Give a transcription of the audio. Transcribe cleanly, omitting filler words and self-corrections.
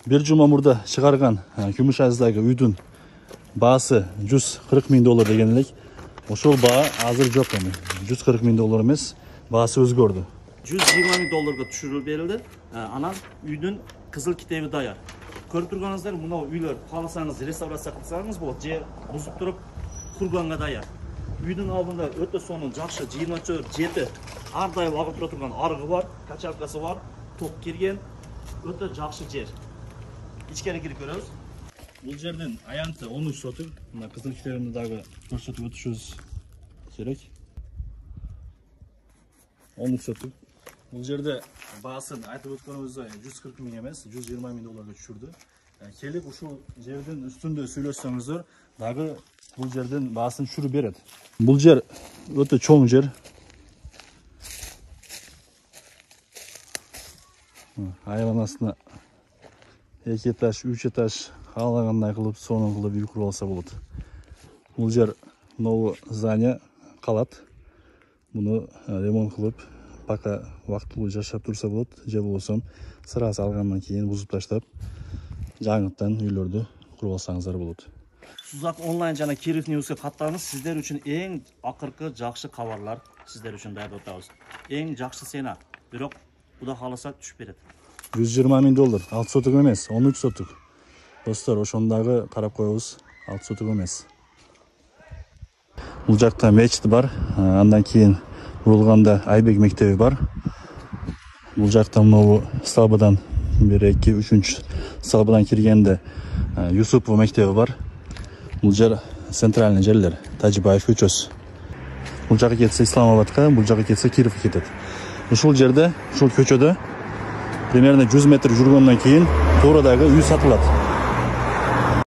bir жума мурда чыгарган Күмүшайыздагы үйдүн баасы $140.000 деген элек. Ошол баа азыр жок эми. $140.000 эмес, баасы өзгөрдү. $120.000 түшүрүлүп берилди. Анан үйдүн кызыл китеби даяр. Көрүп турганыңыздар, мына үйлөр кааласаңыз реставрация кылсаңыз болот, же бузуп туруп курганга даяр. Үйдүн алдында өтө сонун жакшы 24/7 ар дайым агып тура турган арыгы бар, качалкасы бар, ток кирген, өтө жакшы жер. Ичкери кирип көрөбүз. Бул жердин аянты 13 сотук. Мына кызыл китебинде дагы көрсөтүп өтүшүбүз керек. 13 сотук. Бул жерде баасын айтып өткөнүбүздөй $140.000 эмес, $120.000 түшүрдү. Келип ушул жердин үстүндө сүйлөшсөңүздөр, дагы бул жердин баасын түшүрүп берет. Бул жер өтө чоң жер. Айланасына 2 этаж, 3 этаж каалагандай кылып, сонун кылып үй куруп алса болот. Бул жер новый здание калат. Муну ремонт кылып, пока вактылуу жашап турса болот, же болбосо сырасы алгандан кийин бузуп таштап, жаңыттан үйлөрдү куруп алсаңыздар болот. Сузак онлайн жана Киров Ньюске каттаңыз. Сиздер үчүн эң акыркы жакшы кабарлар сиздер үчүн даярдап атабыз. Эң жакшы сена, бирок Куда кааласа түшүп берет. $120.000, 6 сотук эмес, 13 сотук. Достор, ошондагы карап коебуз, 6 сотук эмес. Бул жакта мечит бар, андан кийин бурулганда Айбек мектеби бар. Бул жакта могу сталбадан 1, 2, 3 сталбадан киргенде Юсупов мектеби бар. Бул жер центральный жерлер, Тажибаев көчөсү. Бул жакка кетсе Исламабадка, бул жакка кетсе Кировго кетет. Ушул жерде, ушул көчөдө примерно 100 метр жүргөндөн кийин туурадагы үй сатылат.